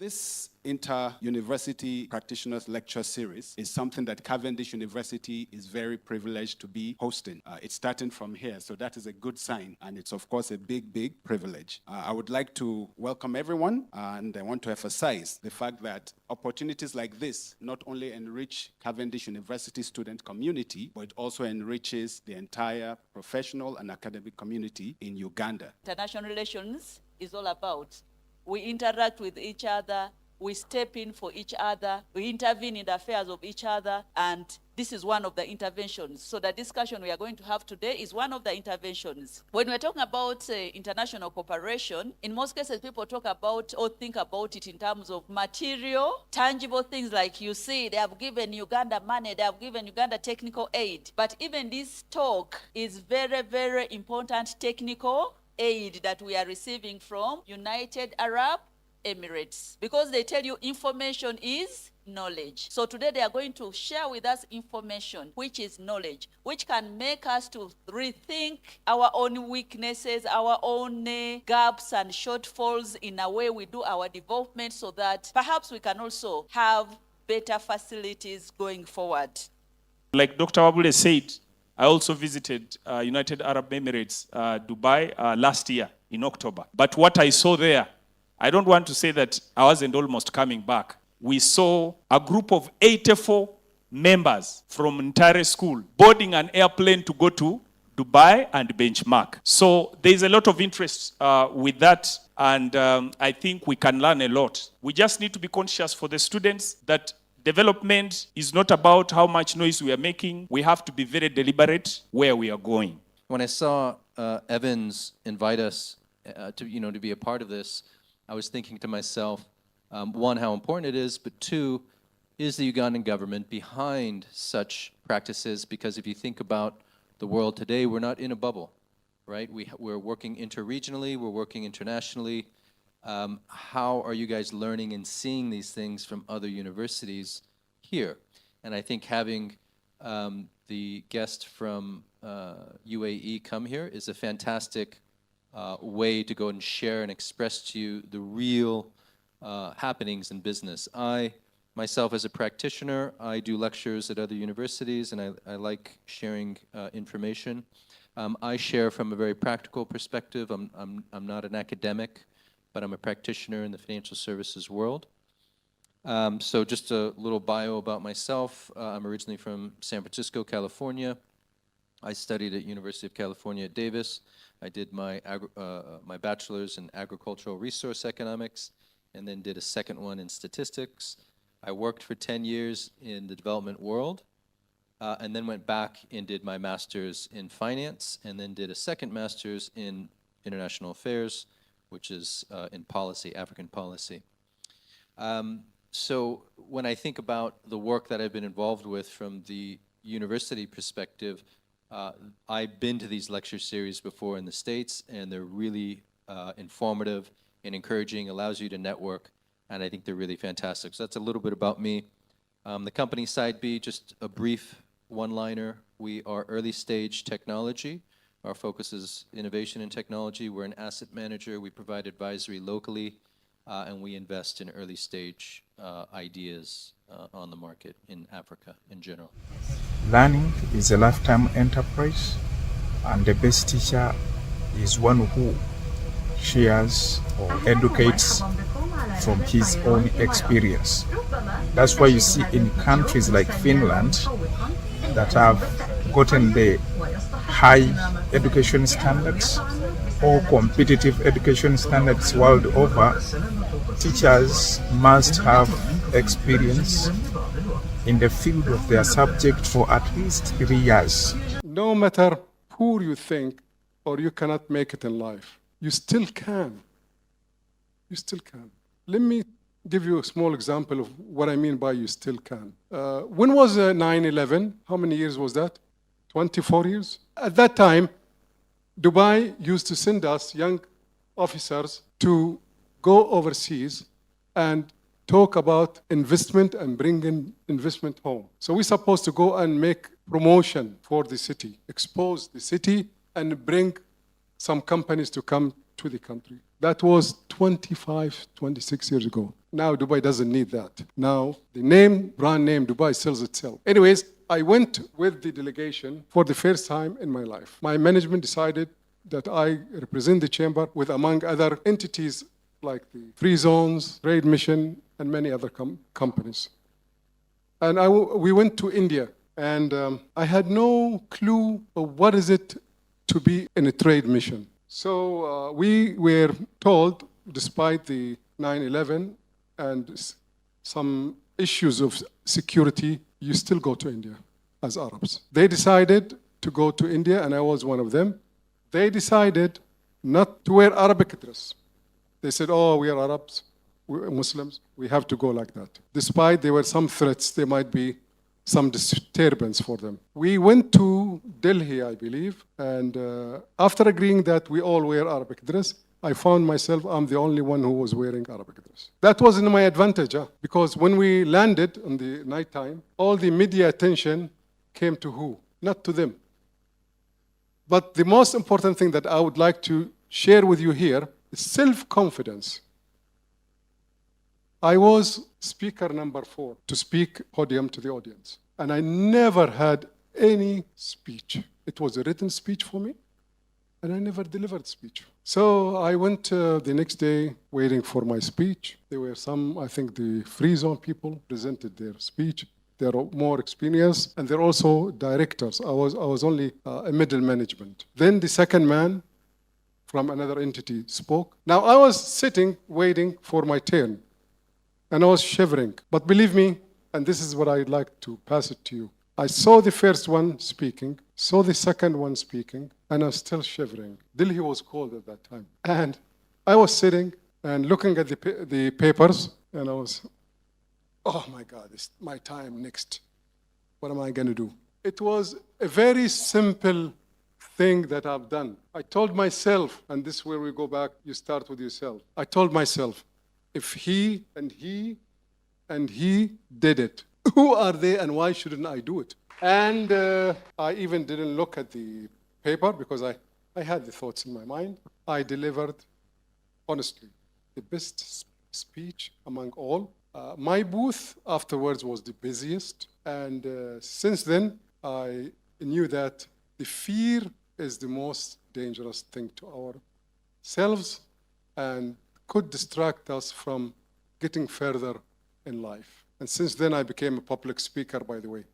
This inter-university practitioners lecture series is something that Cavendish University is very privileged to be hosting. It's starting from here, so that is a good sign, and it's of course a big, big privilege. I would like to welcome everyone, and I want to emphasize the fact that opportunities like this not only enrich Cavendish University student community, but it also enriches the entire professional and academic community in Uganda. International relations is all about. We interact with each other, we step in for each other, we intervene in the affairs of each other, and this is one of the interventions. So the discussion we are going to have today is one of the interventions. When we're talking about international cooperation, in most cases people talk about or think about it in terms of material, tangible things like you see, they have given Uganda money, they have given Uganda technical aid. But even this talk is very, very important technical aid that we are receiving from United Arab Emirates, because they tell you information is knowledge. So today they are going to share with us information, which is knowledge, which can make us to rethink our own weaknesses, our own gaps and shortfalls in the way we do our development, so that perhaps we can also have better facilities going forward. Like Dr. Wabule said, I also visited United Arab Emirates, Dubai, last year in October. But what I saw there, I don't want to say that I wasn't almost coming back. We saw a group of 84 members from entire school boarding an airplane to go to Dubai and benchmark. So there's a lot of interest with that, and I think we can learn a lot. We just need to be conscious for the students that development is not about how much noise we are making. We have to be very deliberate where we are going. When I saw Evans invite us to be a part of this, I was thinking to myself, one, how important it is, but two, is the Ugandan government behind such practices? Because if you think about the world today, we're not in a bubble, right? We're working interregionally, we're working internationally. How are you guys learning and seeing these things from other universities here? And I think having the guest from UAE come here is a fantastic way to go and share and express to you the real happenings in business. I, myself as a practitioner, I do lectures at other universities, and I like sharing information. I share from a very practical perspective. I'm not an academic, but I'm a practitioner in the financial services world. So just a little bio about myself. I'm originally from San Francisco, California. I studied at University of California at Davis. I did my bachelor's in agricultural resource economics, and then did a second one in statistics. I worked for 10 years in the development world, and then went back and did my master's in finance, and then did a second master's in international affairs, which is in policy, African policy. So when I think about the work that I've been involved with from the university perspective, I've been to these lecture series before in the States, and they're really informative and encouraging, allows you to network, and I think they're really fantastic. So that's a little bit about me. The company Side B, just a brief one-liner. We are early stage technology. Our focus is innovation and technology. We're an asset manager. We provide advisory locally, and we invest in early stage ideas on the market in Africa in general. Learning is a lifetime enterprise, and the best teacher is one who shares or educates from his own experience. That's why you see in countries like Finland that have gotten the high education standards or competitive education standards world over, teachers must have experience in the field of their subject for at least 3 years. No matter who you think or you cannot make it in life, you still can. You still can. Let me give you a small example of what I mean by you still can. When was 9/11? How many years was that? 24 years? At that time, Dubai used to send us young officers to go overseas and talk about investment and bring in investment home. So we're supposed to go and make promotion for the city, expose the city, and bring some companies to come to the country. That was 25, 26 years ago. Now Dubai doesn't need that. Now the name, brand name Dubai sells itself. Anyways, I went with the delegation for the first time in my life. My management decided that I represent the chamber with, among other entities like the Free Zones, Trade Mission, and many other companies. And we went to India, and I had no clue of what is it to be in a trade mission. So we were told, despite the 9/11 and some issues of security, you still go to India as Arabs. They decided to go to India, and I was one of them. They decided not to wear Arabic dress. They said, oh, we are Arabs, we're Muslims, we have to go like that. Despite there were some threats, there might be some disturbance for them. We went to Delhi, I believe, and after agreeing that we all wear Arabic dress, I found myself, I'm the only one who was wearing Arabic dress. That was in my advantage, because when we landed in the nighttime, all the media attention came to who? Not to them. But the most important thing that I would like to share with you here is self-confidence. I was speaker number 4 to speak podium to the audience. And I never had any speech. It was a written speech for me, and I never delivered speech. So I went the next day waiting for my speech. There were some, I think the Free Zone people presented their speech. They're more experienced, and they're also directors. I was only a middle management. Then the second man from another entity spoke. Now I was sitting waiting for my turn, and I was shivering. But believe me, and this is what I'd like to pass it to you, I saw the first one speaking, saw the second one speaking, and I was still shivering. Delhi was cold at that time. And I was sitting and looking at the papers, and I was, oh my God, it's my time next. What am I going to do? It was a very simple thing that I've done. I told myself, and this is where we go back, you start with yourself. I told myself, if he and he and he did it, who are they and why shouldn't I do it? And I even didn't look at the paper because I had the thoughts in my mind. I delivered, honestly, the best speech among all. My booth afterwards was the busiest. And since then, I knew that the fear is the most dangerous thing to ourselves and could distract us from getting further in life. And since then, I became a public speaker, by the way.